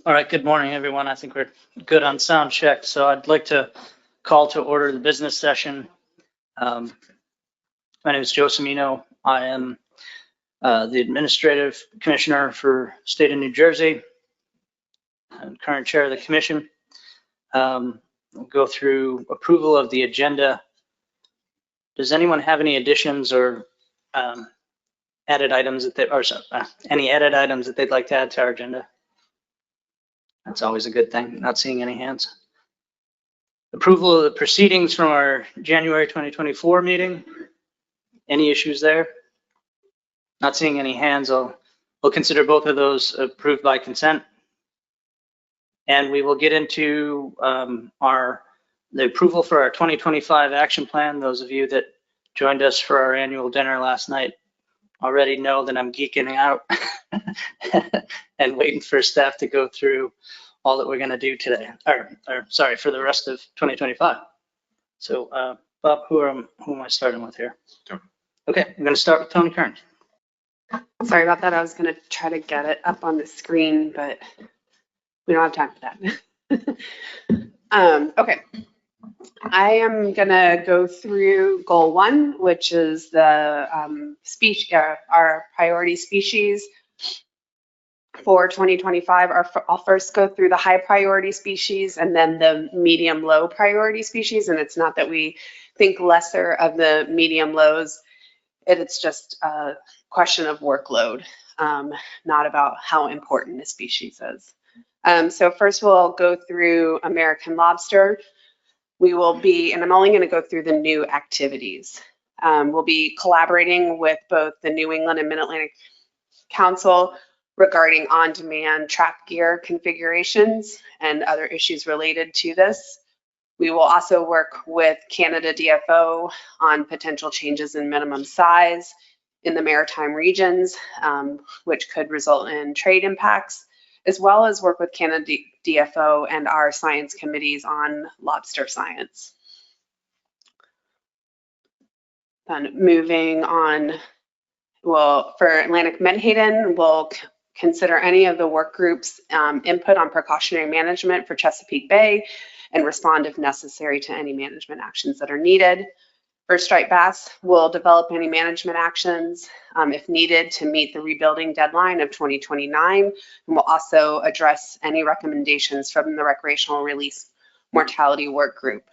All right, good morning, everyone. I think we're good on sound check. So I'd like to call to order the business session. My name is Joe Semino. I am the Administrative Commissioner for State of New Jersey and current chair of the commission. We'll go through approval of the agenda. Does anyone have any additions or added items that any added items that they'd like to add to our agenda? That's always a good thing, not seeing any hands. Approval of the proceedings from our January 2024 meeting. Any issues there? Not seeing any hands. We'll consider both of those approved by consent. And we will get into the approval for our 2025 action plan. Those of you that joined us for our annual dinner last night already know that I'm geeking out and waiting for staff to go through all that we're going to do today, or sorry, for the rest of 2025. So Bob, who am I starting with here? Sure. Okay, I'm going to start with Tony Kern. Sorry about that. I was going to try to get it up on the screen, but we don't have time for that. Okay. I am going to go through goal 1, which is the our priority species for 2025. I'll first go through the high priority species and then the medium low priority species. And it's not that we think lesser of the medium lows. It's just a question of workload, not about how important the species is. So first we'll go through American lobster. We will be, and I'm only going to go through the new activities. We'll be collaborating with both the New England and Mid-Atlantic Council regarding on-demand trap gear configurations and other issues related to this. We will also work with Canada DFO on potential changes in minimum size in the maritime regions, which could result in trade impacts, as well as work with Canada DFO and our science committees on lobster science. Then moving on, well, for Atlantic Menhaden, we'll consider any of the work groups' input on precautionary management for Chesapeake Bay and respond if necessary to any management actions that are needed. For striped bass, we'll develop any management actions if needed to meet the rebuilding deadline of 2029, and we'll also address any recommendations from the recreational release mortality work group.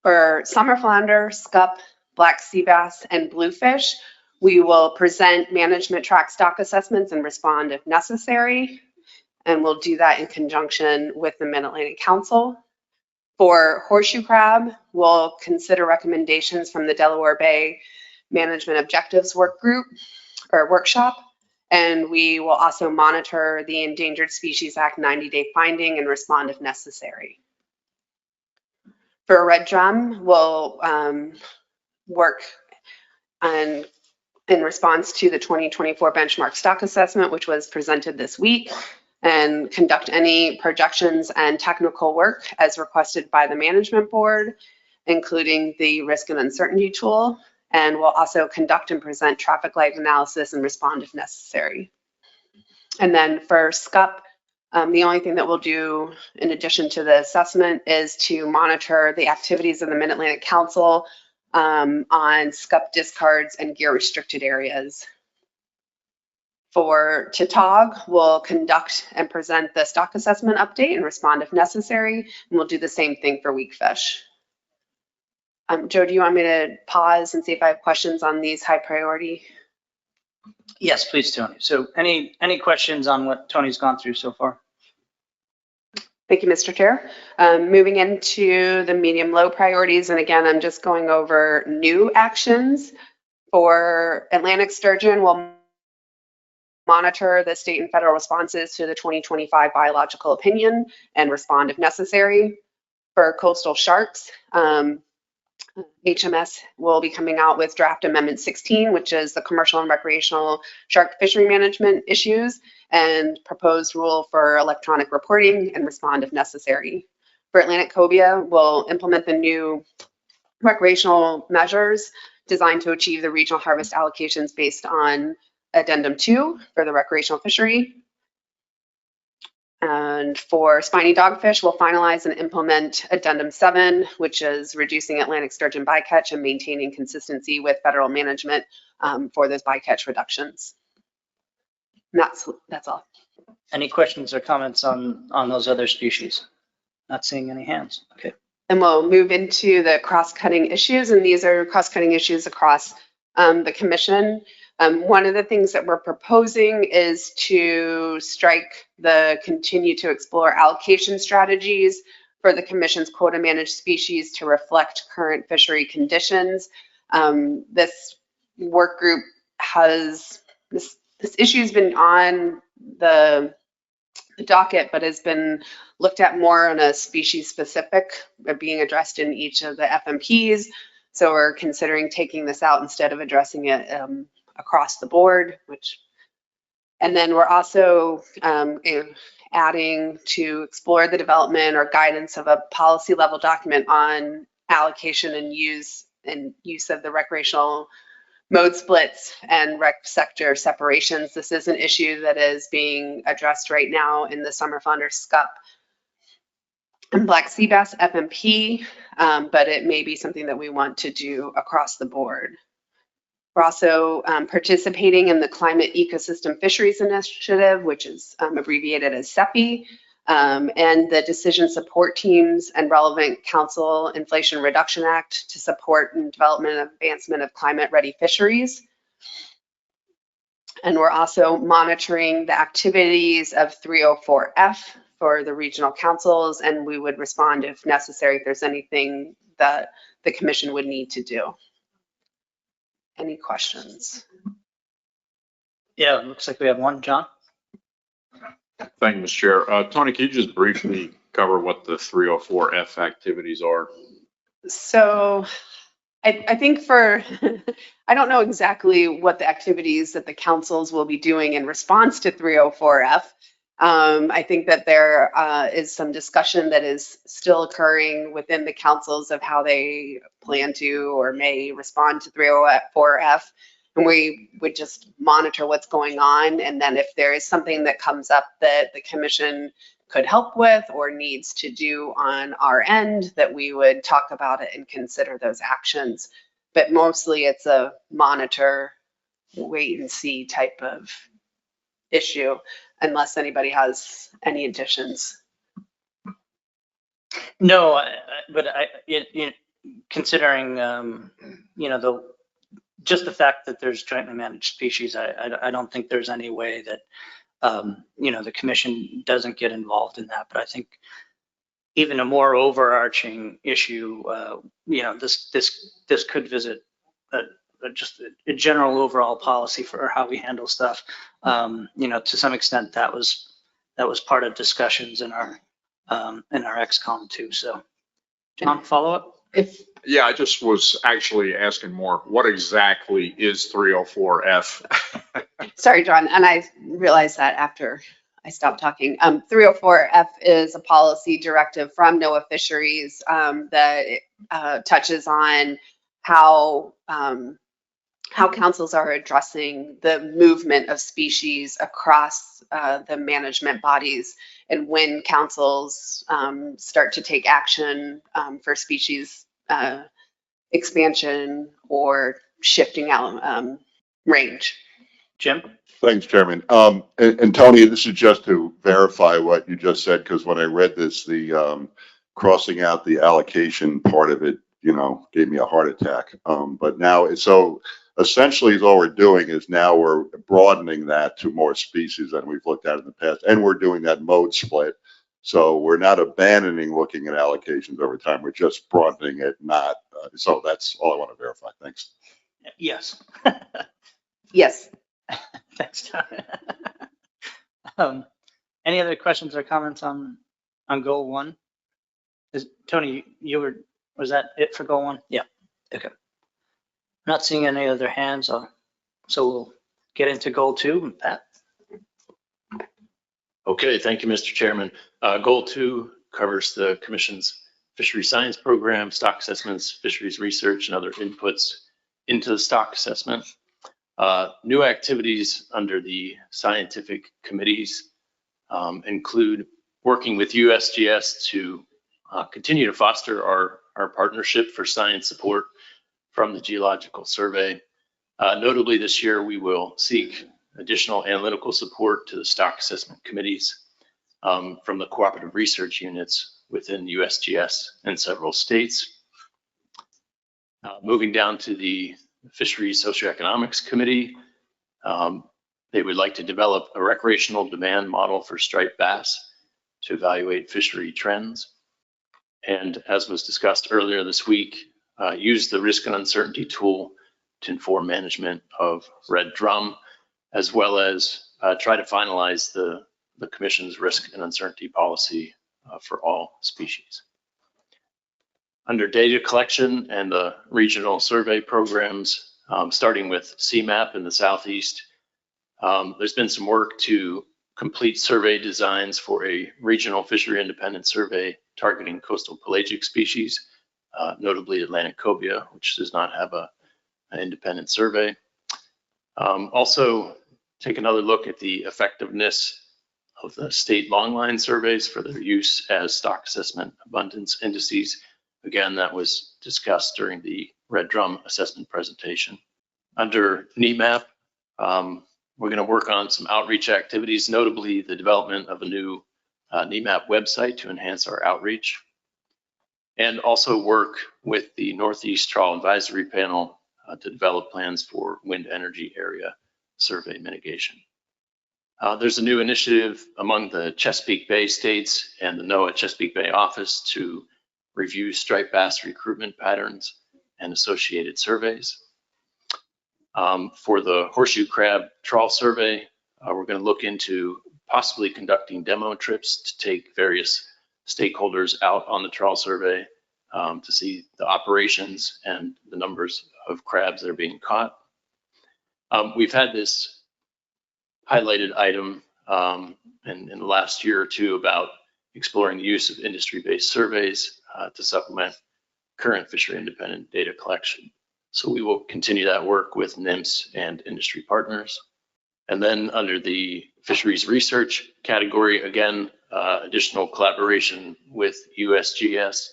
For summer flounder, scup, black sea bass, and bluefish, we will present management track stock assessments and respond if necessary, and we'll do that in conjunction with the Mid-Atlantic Council. For horseshoe crab, we'll consider recommendations from the Delaware Bay Management Objectives Work Group or Workshop, and we will also monitor the Endangered Species Act 90-day finding and respond if necessary. For red drum, we'll work on in response to the 2024 benchmark stock assessment, which was presented this week, and conduct any projections and technical work as requested by the management board, including the risk and uncertainty tool. And we'll also conduct and present traffic light analysis and respond if necessary. And then for SCUP, the only thing that we'll do in addition to the assessment is to monitor the activities of the Mid-Atlantic Council on SCUP discards and gear restricted areas. For TTOG, we'll conduct and present the stock assessment update and respond if necessary, and we'll do the same thing for weak fish. Joe, do you want me to pause and see if I have questions on these high priority? Yes, please, Tony. So any questions on what Tony's gone through so far? Thank you, Mr. Chair. Moving into the medium low priorities, and again, I'm just going over new actions. For Atlantic sturgeon, we'll monitor the state and federal responses to the 2025 biological opinion and respond if necessary. For coastal sharks, HMS will be coming out with draft amendment 16, which is the commercial and recreational shark fishery management issues, and proposed rule for electronic reporting and respond if necessary. For Atlantic cobia, we'll implement the new recreational measures designed to achieve the regional harvest allocations based on Addendum 2 for the recreational fishery. And for spiny dogfish, we'll finalize and implement Addendum 7, which is reducing Atlantic sturgeon bycatch and maintaining consistency with federal management for those bycatch reductions. And that's all. Any questions or comments on those other species? Not seeing any hands. Okay. And we'll move into the cross-cutting issues, and these are cross-cutting issues across the commission. One of the things that we're proposing is to strike the continue to explore allocation strategies for the commission's quota managed species to reflect current fishery conditions. This work group has, this issue has been on the docket, but has been looked at more on a species specific, being addressed in each of the FMPs. So we're considering taking this out instead of addressing it across the board, and then we're also adding to explore the development or guidance of a policy level document on allocation and use of the recreational mode splits and rec sector separations. This is an issue that is being addressed right now in the summer flounder, scup, and black sea bass FMP, but it may be something that we want to do across the board. We're also participating in the Climate Ecosystem Fisheries Initiative, which is abbreviated as CEPI, and the decision support teams and relevant council Inflation Reduction Act to support and development and advancement of climate-ready fisheries. And we're also monitoring the activities of 304F for the regional councils, and we would respond if necessary if there's anything that the commission would need to do. Any questions? Yeah, it looks like we have one. John? Thank you, Mr. Chair. Tony, can you just briefly cover what the 304F activities are? So I think for, I don't know exactly what the activities that the councils will be doing in response to 304F. I think that there is some discussion that is still occurring within the councils of how they plan to or may respond to 304F. And we would just monitor what's going on. And then if there is something that comes up that the commission could help with or needs to do on our end, that we would talk about it and consider those actions. But mostly it's a monitor, wait and see type of issue, unless anybody has any additions. No, but considering, just the fact that there's jointly managed species, I don't think there's any way that, the commission doesn't get involved in that. But I think even a more overarching issue, this could visit just a general overall policy for how we handle stuff. To some extent, that was part of discussions in our XCOM too. So, John, follow up? Yeah, I just was actually asking more, what exactly is 304F? Sorry, John, and I realized that after I stopped talking. 304F is a policy directive from NOAA Fisheries that touches on how councils are addressing the movement of species across the management bodies, and when councils start to take action for species expansion or shifting out range. Jim? Thanks, Chairman. And Tony, this is just to verify what you just said, because when I read this, the crossing out the allocation part of it, gave me a heart attack. But now, so essentially all we're doing is now we're broadening that to more species than we've looked at in the past. And we're doing that mode split. So we're not abandoning looking at allocations over time. We're just broadening it, not. So that's all I want to verify. Thanks. Yes. Yes. Thanks, John. Any other questions or comments on goal one? Tony, was that it for goal one? Yeah. Okay. Not seeing any other hands, so we'll get into goal two. Pat. Okay, thank you, Mr. Chairman. Goal 2 covers the Commission's fishery science program, stock assessments, fisheries research, and other inputs into the stock assessment. New activities under the scientific committees include working with USGS to continue to foster our partnership for science support from the Geological Survey. Notably this year, we will seek additional analytical support to the stock assessment committees from the cooperative research units within USGS and several states. Moving down to the Fisheries Socioeconomics Committee, they would like to develop a recreational demand model for striped bass to evaluate fishery trends. And as was discussed earlier this week, use the risk and uncertainty tool to inform management of red drum, as well as try to finalize the Commission's risk and uncertainty policy for all species. Under data collection and the regional survey programs, starting with CMAP in the Southeast, there's been some work to complete survey designs for a regional fishery independent survey targeting coastal pelagic species, notably Atlantic cobia, which does not have an independent survey. Also, take another look at the effectiveness of the state longline surveys for their use as stock assessment abundance indices. Again, that was discussed during the red drum assessment presentation. Under NEMAP, we're going to work on some outreach activities, notably the development of a new NEMAP website to enhance our outreach, and also work with the Northeast Trawl Advisory Panel to develop plans for wind energy area survey mitigation. There's a new initiative among the Chesapeake Bay states and the NOAA Chesapeake Bay office to review striped bass recruitment patterns and associated surveys. For the horseshoe crab trawl survey, we're going to look into possibly conducting demo trips to take various stakeholders out on the trawl survey to see the operations and the numbers of crabs that are being caught. We've had this highlighted item in the last year or two about exploring the use of industry-based surveys to supplement current fishery independent data collection. So we will continue that work with NIMS and industry partners. And then under the fisheries research category, again, additional collaboration with USGS,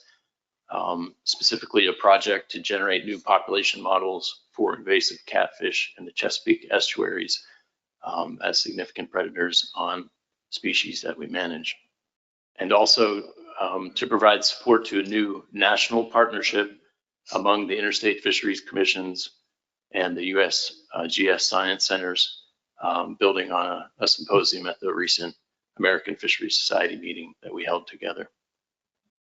specifically a project to generate new population models for invasive catfish in the Chesapeake estuaries as significant predators on species that we manage. And also to provide support to a new national partnership among the Interstate Fisheries Commissions and the USGS Science Centers, building on a symposium at the recent American Fisheries Society meeting that we held together.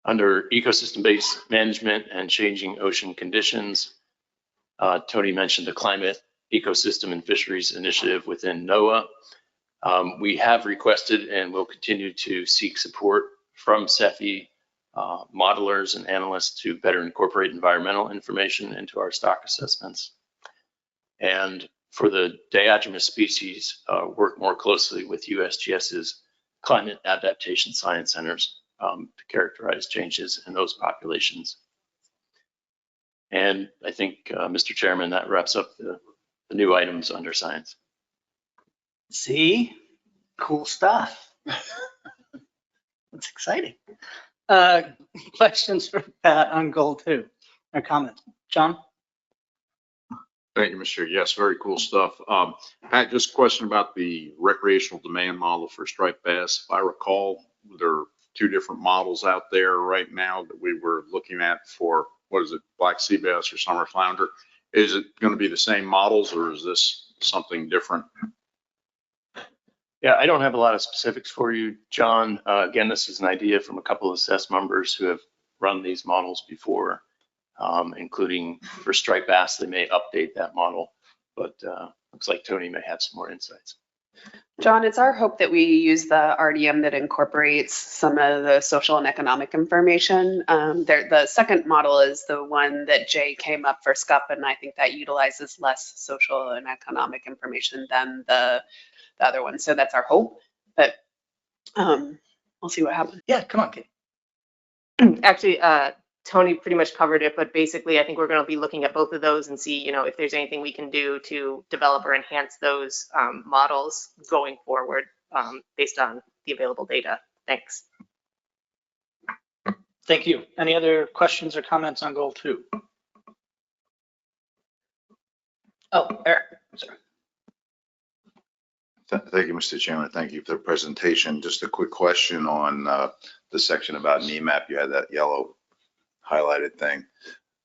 Under ecosystem-based management and changing ocean conditions, Tony mentioned the Climate, Ecosystem, and Fisheries Initiative within NOAA. We have requested and will continue to seek support from CEFI modelers and analysts to better incorporate environmental information into our stock assessments. And for the diatomous species, work more closely with USGS's climate adaptation science centers to characterize changes in those populations. And I think, Mr. Chairman, that wraps up the new items under science. See, cool stuff. That's exciting. Questions for Pat on goal 2 or comments? John? Thank you, Mr. Chair. Yes, very cool stuff. Pat, just a question about the recreational demand model for striped bass. If I recall, there are 2 different models out there right now that we were looking at for, what is it, black sea bass or summer flounder. Is it going to be the same models or is this something different? Yeah, I don't have a lot of specifics for you, John. Again, this is an idea from a couple of assessed members who have run these models before, including for striped bass. They may update that model, but looks like Tony may have some more insights. John, it's our hope that we use the RDM that incorporates some of the social and economic information. The second model is the one that Jay came up for SCUP, and I think that utilizes less social and economic information than the other one. So that's our hope, but we'll see what happens. Yeah, come on, Kate. Actually, Tony pretty much covered it, but basically I think we're going to be looking at both of those and see, if there's anything we can do to develop or enhance those models going forward based on the available data. Thanks. Thank you. Any other questions or comments on goal 2? Oh, Eric, sorry. Thank you, Mr. Chairman. Thank you for the presentation. Just a quick question on the section about NEMAP. You had that yellow highlighted thing.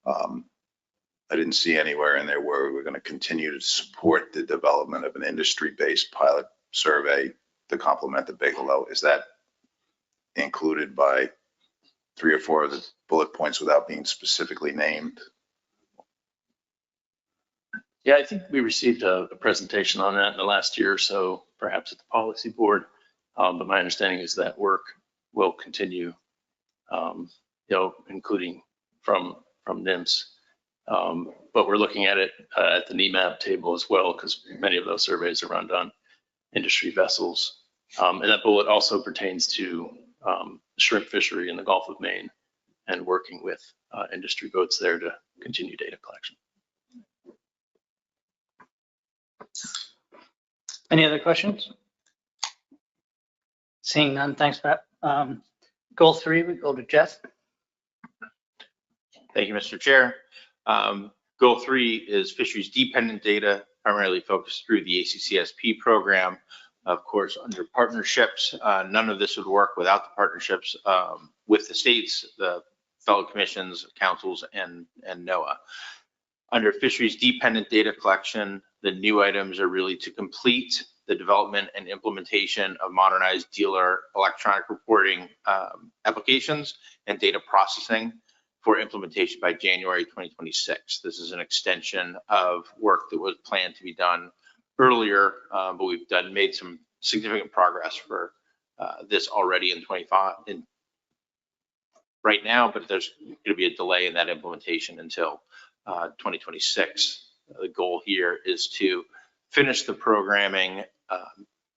I didn't see anywhere in there where we're going to continue to support the development of an industry-based pilot survey to complement the Bigelow. Is that included by 3 or 4 of the bullet points without being specifically named? Yeah, I think we received a presentation on that in the last year or so, perhaps at the policy board. But my understanding is that work will continue, including from NIMS. But we're looking at it at the NEMAP table as well, because many of those surveys are run on industry vessels. And that bullet also pertains to shrimp fishery in the Gulf of Maine and working with industry boats there to continue data collection. Any other questions? Seeing none, thanks, Pat. Goal 3, we go to Jeff. Thank you, Mr. Chair. Goal 3 is fisheries dependent data, primarily focused through the ACCSP program. Of course, under partnerships, none of this would work without the partnerships with the states, the fellow commissions, councils, and NOAA. Under fisheries dependent data collection, the new items are really to complete the development and implementation of modernized dealer electronic reporting applications and data processing for implementation by January 2026. This is an extension of work that was planned to be done earlier, but we've made some significant progress for this already in 25 right now, but there's going to be a delay in that implementation until 2026. The goal here is to finish the programming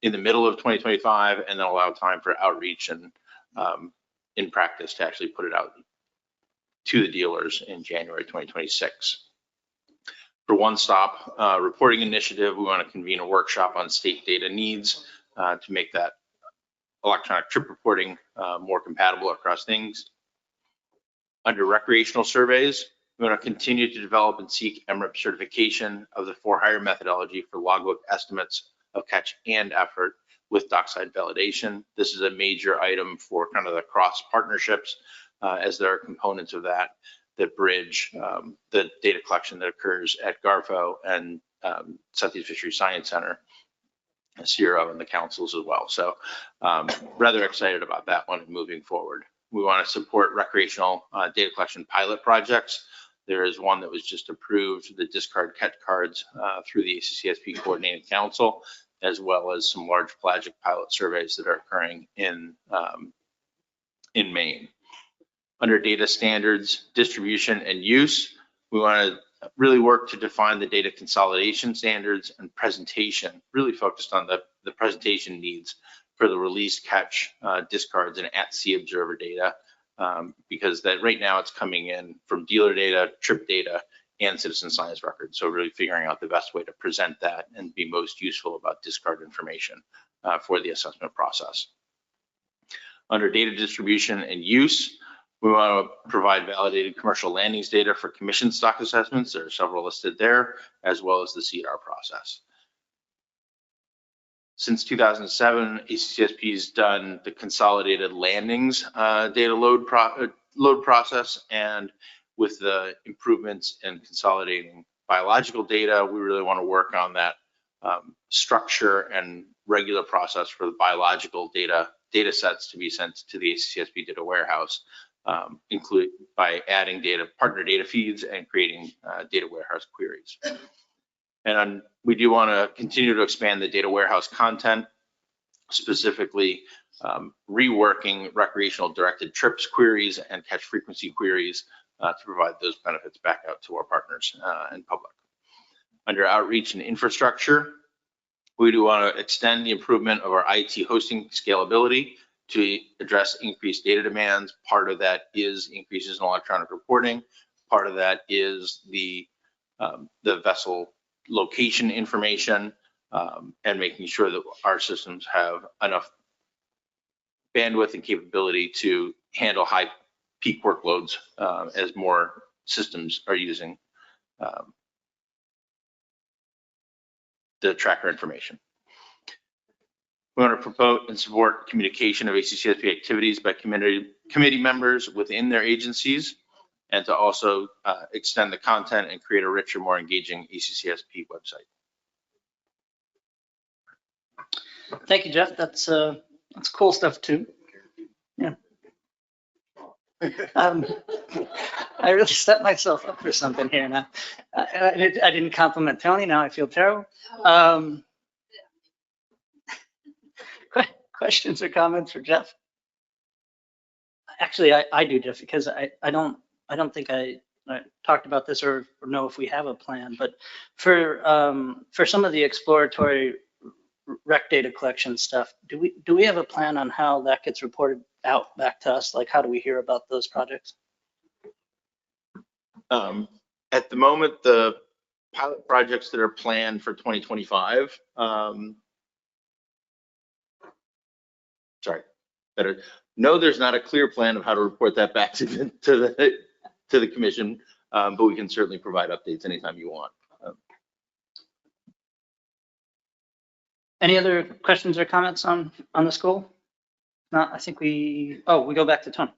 in the middle of 2025 and then allow time for outreach and in practice to actually put it out to the dealers in January 2026. For One Stop Reporting Initiative, we want to convene a workshop on state data needs to make that electronic trip reporting more compatible across things. Under recreational surveys, we want to continue to develop and seek MRIP certification of the for-hire methodology for logbook estimates of catch and effort with dockside validation. This is a major item for kind of the cross partnerships, as there are components of that bridge the data collection that occurs at GARFO and Southeast Fisheries Science Center, CIRO, and the councils as well. So rather excited about that one moving forward. We want to support recreational data collection pilot projects. There is one that was just approved, the discard catch cards through the ACCSP Coordinating Council, as well as some large pelagic pilot surveys that are occurring in Maine. Under data standards, distribution, and use, we want to really work to define the data consolidation standards and presentation, really focused on the presentation needs for the release, catch, discards, and at-sea observer data, because that right now it's coming in from dealer data, trip data, and citizen science records. So really figuring out the best way to present that and be most useful about discard information for the assessment process. Under data distribution and use, we want to provide validated commercial landings data for commission stock assessments. There are several listed there, as well as the CDR process. Since 2007, ACCSP has done the consolidated landings data load process, and with the improvements in consolidating biological data, we really want to work on that structure and regular process for the biological data sets to be sent to the ACCSP data warehouse, include by adding partner data feeds and creating data warehouse queries. And we do want to continue to expand the data warehouse content, specifically reworking recreational directed trips queries and catch frequency queries to provide those benefits back out to our partners and public. Under outreach and infrastructure, we do want to extend the improvement of our IT hosting scalability to address increased data demands. Part of that is increases in electronic reporting. Part of that is the vessel location information and making sure that our systems have enough bandwidth and capability to handle high peak workloads as more systems are using the tracker information. We want to promote and support communication of ACCSP activities by committee members within their agencies, and to also extend the content and create a richer, more engaging ACCSP website. Thank you, Jeff. That's cool stuff too. Yeah. I really set myself up for something here now. I didn't compliment Tony. Now I feel terrible. Questions or comments for Jeff? Actually, I do, Jeff, because I don't think I talked about this or know if we have a plan, but for some of the exploratory rec data collection stuff, do we have a plan on how that gets reported out back to us? Like, how do we hear about those projects? At the moment, the pilot projects that are planned for 2025, no, there's not a clear plan of how to report that back to the commission, but we can certainly provide updates anytime you want. Any other questions or comments on the school? No, I think we go back to Tony.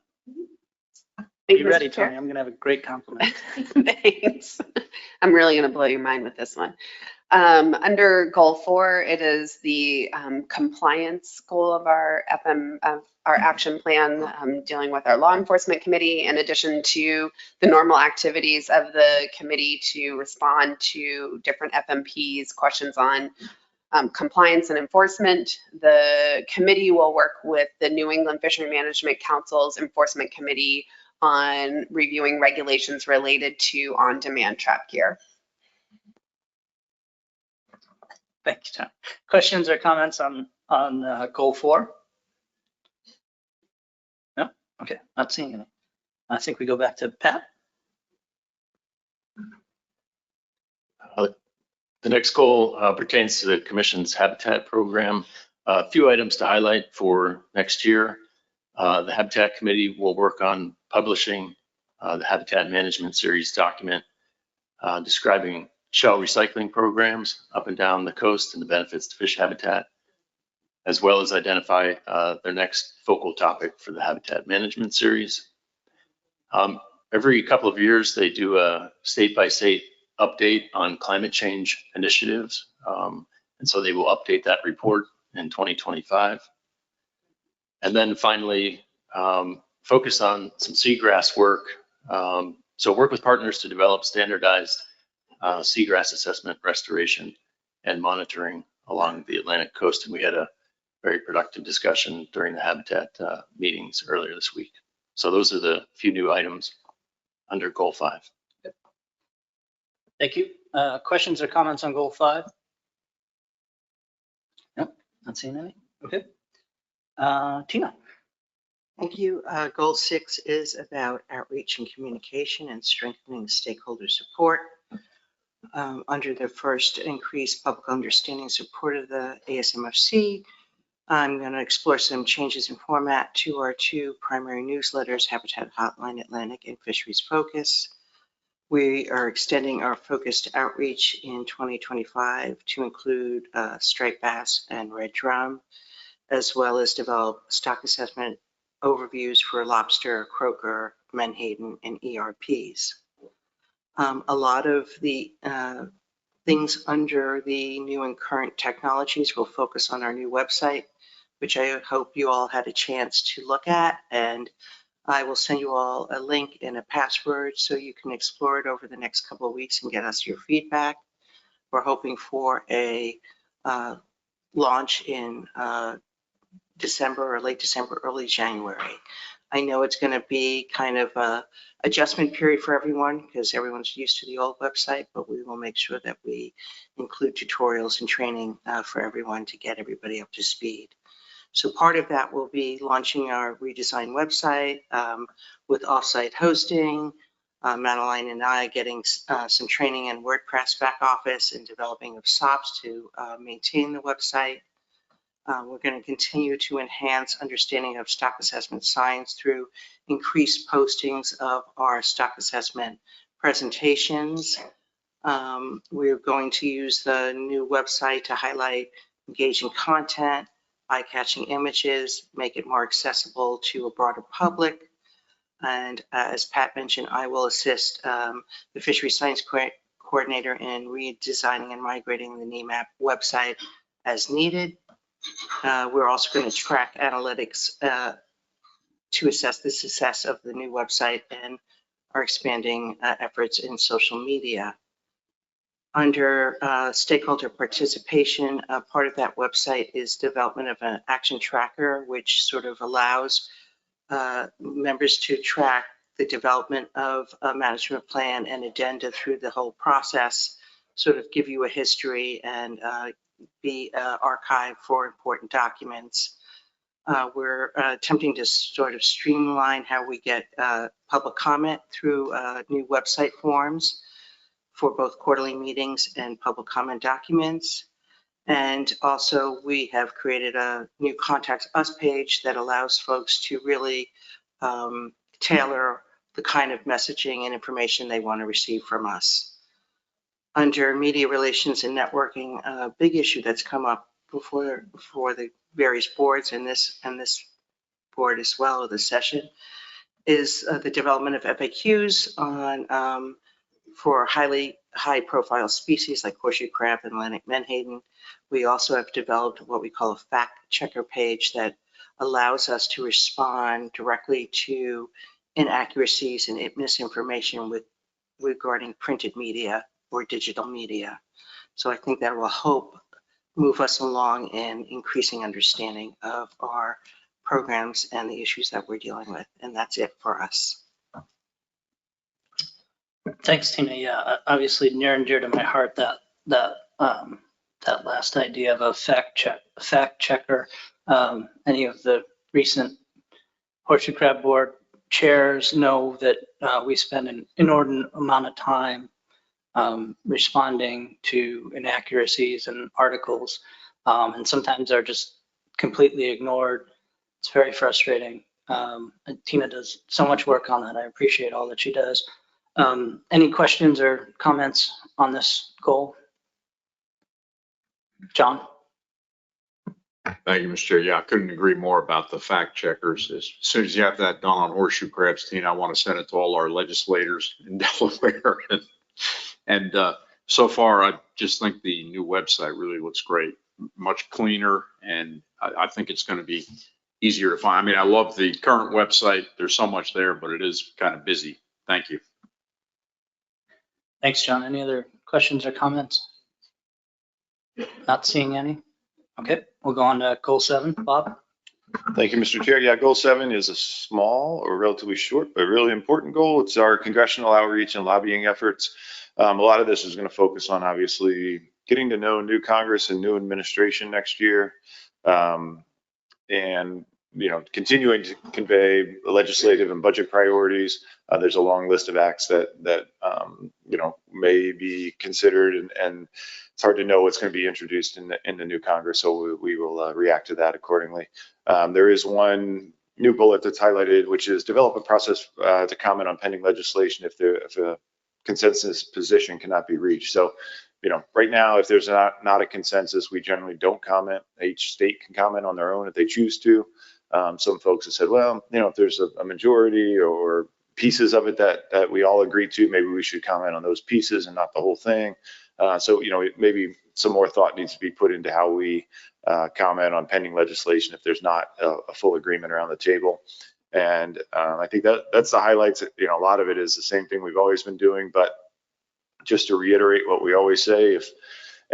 Thank You you, ready, Mr. Chair. Tony? I'm gonna have a great compliment. Thanks. I'm really going to blow your mind with this one. Under goal 4, it is the compliance goal of our action plan, dealing with our law enforcement committee, in addition to the normal activities of the committee to respond to different FMPs, questions on compliance and enforcement. The committee will work with the New England Fishery Management Council's enforcement committee on reviewing regulations related to on-demand trap gear. Thank you, Tom. Questions or comments on goal 4? No? Okay, not seeing any. I think we go back to Pat. The next goal pertains to the Commission's Habitat program. A few items to highlight for next year. The Habitat Committee will work on publishing the Habitat Management Series document describing shell recycling programs up and down the coast and the benefits to fish habitat, as well as identify their next focal topic for the Habitat Management Series. Every couple of years, they do a state-by-state update on climate change initiatives. And so they will update that report in 2025. And then finally, focus on some seagrass work. So work with partners to develop standardized seagrass assessment, restoration, and monitoring along the Atlantic coast. And we had a very productive discussion during the Habitat meetings earlier this week. So those are the few new items under Goal 5. Thank you. Questions or comments on goal 5? Nope, not seeing any. Okay. Tina. Thank you. Goal 6 is about outreach and communication and strengthening stakeholder support. Under the first, increase public understanding and support of the ASMFC, I'm going to explore some changes in format to our 2 primary newsletters, Habitat Hotline Atlantic and Fisheries Focus. We are extending our focused outreach in 2025 to include striped bass and red drum, as well as develop stock assessment overviews for lobster, croaker, menhaden, and ERPs. A lot of the things under the new and current technologies will focus on our new website, which I hope you all had a chance to look at, and I will send you all a link and a password so you can explore it over the next couple of weeks and get us your feedback. We're hoping for a launch in December or late December, early January. I know it's going to be kind of a adjustment period for everyone because everyone's used to the old website, but we will make sure that we include tutorials and training for everyone to get everybody up to speed. So part of that will be launching our redesigned website with offsite hosting, Madeline and I getting some training in WordPress back office and developing of SOPs to maintain the website. We're going to continue to enhance understanding of stock assessment science through increased postings of our stock assessment presentations. We're going to use the new website to highlight engaging content, eye-catching images, make it more accessible to a broader public. And as Pat mentioned, I will assist the Fisheries Science Coordinator in redesigning and migrating the NEMAP website as needed. We're also going to track analytics to assess the success of the new website and our expanding efforts in social media. Under stakeholder participation, part of that website is development of an action tracker, which sort of allows members to track the development of a management plan and addenda through the whole process, sort of give you a history and be archived for important documents. We're attempting to sort of streamline how we get public comment through new website forms for both quarterly meetings and public comment documents. And also we have created a new Contact Us page that allows folks to really tailor the kind of messaging and information they want to receive from us. Under media relations and networking, a big issue that's come up before the various boards and this board as well, the session, is the development of FAQs on for high profile species like horseshoe crab and Atlantic menhaden. We also have developed what we call a fact checker page that allows us to respond directly to inaccuracies and misinformation regarding printed media or digital media. So I think that will help move us along in increasing understanding of our programs and the issues that we're dealing with. And that's it for us. Thanks, Tina. Yeah, obviously near and dear to my heart, that last idea of a fact checker. Any of the recent Horseshoe Crab Board chairs know that we spend an inordinate amount of time responding to inaccuracies and articles, and sometimes they're just completely ignored. It's very frustrating. And Tina does so much work on that. I appreciate all that she does. Any questions or comments on this goal? John? Thank you, Mr. Chair. Yeah, I couldn't agree more about the fact checkers. As soon as you have that done on horseshoe crabs, Tina, I want to send it to all our legislators in Delaware. And so far, I just think the new website really looks great, much cleaner, and I think it's going to be easier to find. I mean, I love the current website. There's so much there, but it is kind of busy. Thank you. Thanks, John. Any other questions or comments? Not seeing any. Okay, we'll go on to goal 7. Bob? Thank you, Mr. Chair. Yeah, goal 7 is a small or relatively short, but really important goal. It's our congressional outreach and lobbying efforts. A lot of this is going to focus on obviously getting to know new Congress and new administration next year. And continuing to convey legislative and budget priorities. There's a long list of acts that may be considered, and it's hard to know what's going to be introduced in the new Congress, so we will react to that accordingly. There is one new bullet that's highlighted, which is develop a process to comment on pending legislation if a consensus position cannot be reached. So, right now, if there's not a consensus, we generally don't comment. Each state can comment on their own if they choose to. Some folks have said, well, if there's a majority or pieces of it that we all agree to, maybe we should comment on those pieces and not the whole thing. So, maybe some more thought needs to be put into how we comment on pending legislation if there's not a full agreement around the table. And I think that's the highlights. A lot of it is the same thing we've always been doing, but just to reiterate what we always say, if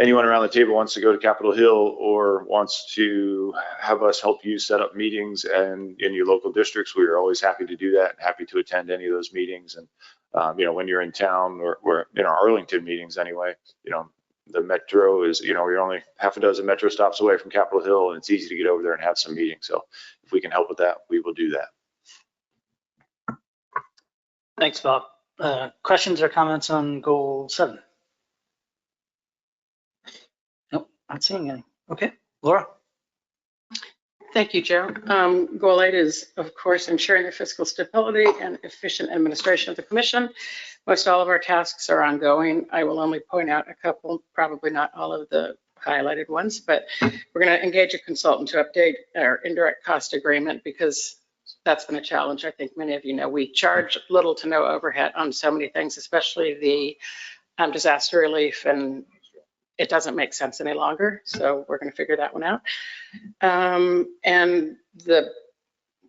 anyone around the table wants to go to Capitol Hill or wants to have us help you set up meetings and in your local districts, we are always happy to do that, happy to attend any of those meetings. And, when you're in town or in our Arlington meetings anyway, the metro is, you're only half a dozen metro stops away from Capitol Hill, and it's easy to get over there and have some meetings. So if we can help with that, we will do that. Thanks, Bob. Questions or comments on goal 7? Nope, not seeing any. Okay, Laura? Thank you, Joe. Goal 8 is, of course, ensuring the fiscal stability and efficient administration of the commission. Most all of our tasks are ongoing. I will only point out a couple, probably not all of the highlighted ones, but we're going to engage a consultant to update our indirect cost agreement because that's been a challenge. I think many of you know we charge little to no overhead on so many things, especially the disaster relief, and it doesn't make sense any longer. So we're going to figure that one out. And the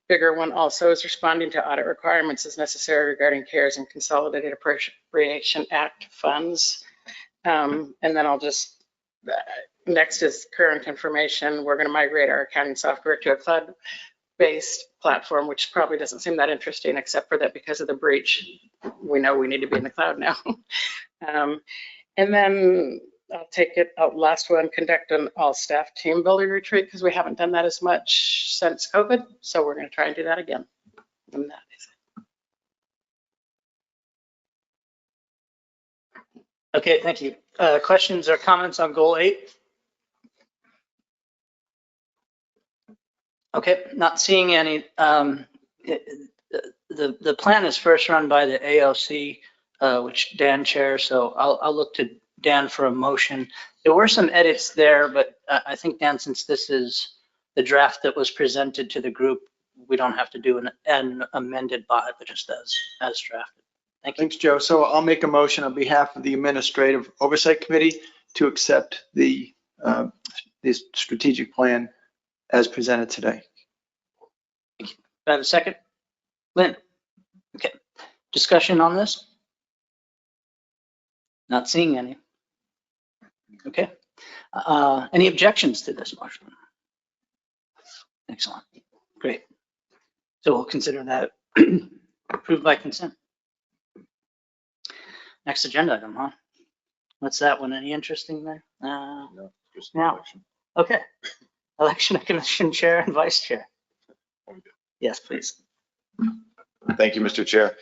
bigger one also is responding to audit requirements as necessary regarding CARES and Consolidated Appropriation Act funds. And then I'll just, next is current information. We're going to migrate our accounting software to a cloud-based platform, which probably doesn't seem that interesting, except for that because of the breach, we know we need to be in the cloud now. And then I'll take it out. Last one, conduct an all-staff team building retreat because we haven't done that as much since COVID. So we're going to try and do that again. And that is it. Okay, thank you. Questions or comments on goal 8? Okay, not seeing any. The plan is first run by the AOC, which Dan chairs. So I'll look to Dan for a motion. There were some edits there, but I think, Dan, since this is the draft that was presented to the group, we don't have to do an amended by, but just as drafted. Thank you. Thanks, Joe. So I'll make a motion on behalf of the Administrative Oversight Committee to accept the strategic plan as presented today. Thank you. Do I have a second? Lynn? Okay. Discussion on this? Not seeing any. Okay. Any objections to this motion? Excellent. Great. So we'll consider that approved by consent. Next agenda item, huh? What's that one? Any interesting there? No, just now. election. Okay. Election of commission chair and vice chair. Yes, please. Thank you, Mr. Chair.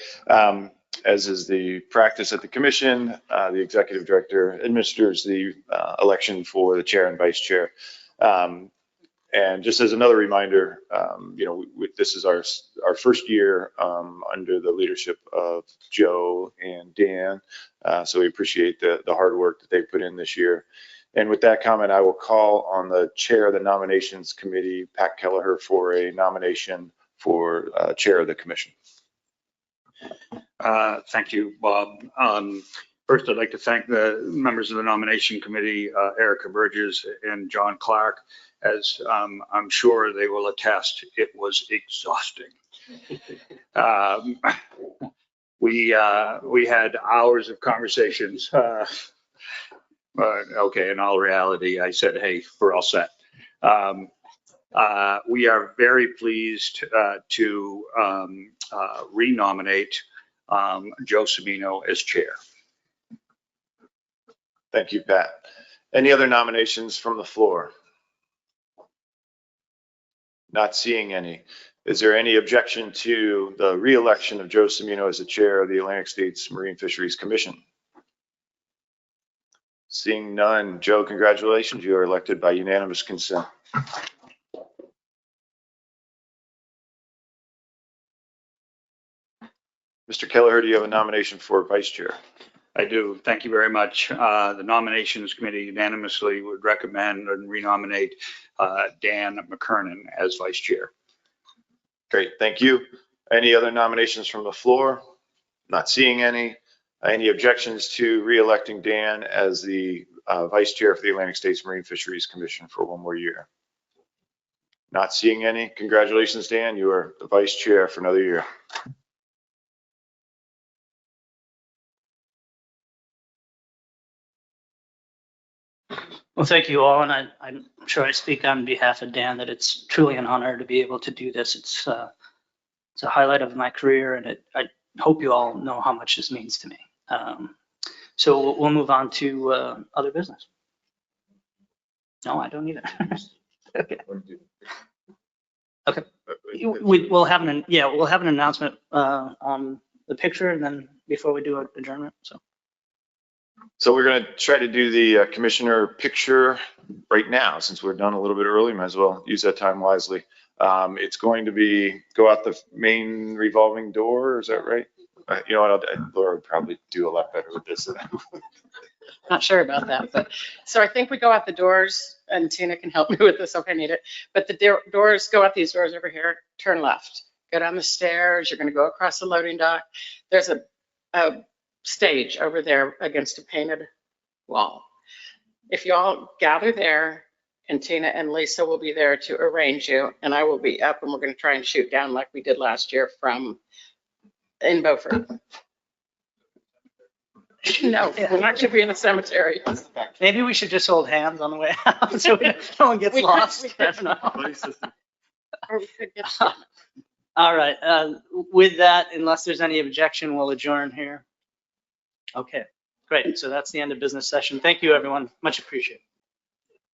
As is the practice at the commission, the executive director administers the election for the chair and vice chair. And just as another reminder, this is our first year under the leadership of Joe and Dan. So we appreciate the hard work that they put in this year. And with that comment, I will call on the chair of the nominations committee, Pat Kelleher, for a nomination for chair of the commission. Thank you, Bob. First, I'd like to thank the members of the nomination committee, Erica Burgess and John Clark. As I'm sure they will attest, it was exhausting. We had hours of conversations. But okay, in all reality, I said, hey, we're all set. We are very pleased to renominate Joe Cimino as chair. Thank you, Pat. Any other nominations from the floor? Not seeing any. Is there any objection to the re-election of Joe Cimino as the chair of the Atlantic States Marine Fisheries Commission? Seeing none. Joe, congratulations. You are elected by unanimous consent. Mr. Kelleher, do you have a nomination for vice chair? I do. Thank you very much. The nominations committee unanimously would recommend and renominate Dan McKernan as vice chair. Great, thank you. Any other nominations from the floor? Not seeing any. Any objections to re-electing Dan as the vice chair for the Atlantic States Marine Fisheries Commission for one more year? Not seeing any. Congratulations, Dan. You are the vice chair for another year. Well, thank you all, and I'm sure I speak on behalf of Dan that it's truly an honor to be able to do this. It's a highlight of my career, and I hope you all know how much this means to me. So we'll move on to other business. No, I don't either. Okay. Okay. We'll have an announcement on the picture, and then before we do adjournment. So. So we're going to try to do the commissioner picture right now, since we're done a little bit early, might as well use that time wisely. It's going to be go out the main revolving door, is that right? You know what, Laura would probably do a lot better with this. Not sure about that, but, so I think we go out the doors, and Tina can help me with this if I need it. But the doors, go out these doors over here, turn left, go down the stairs, you're gonna go across the loading dock. There's a stage over there against a painted wall. If you all gather there, and Tina and Lisa will be there to arrange you, and I will be up, and we're gonna try and shoot down like we did last year from in Beaufort. No, we're not gonna be in the cemetery. Maybe we should just hold hands on the way out so no one gets We could- lost. we could. I don't know. Or we could get. All right, with that, unless there's any objection, we'll adjourn here. Okay, great. So that's the end of business session. Thank you, everyone. Much appreciated.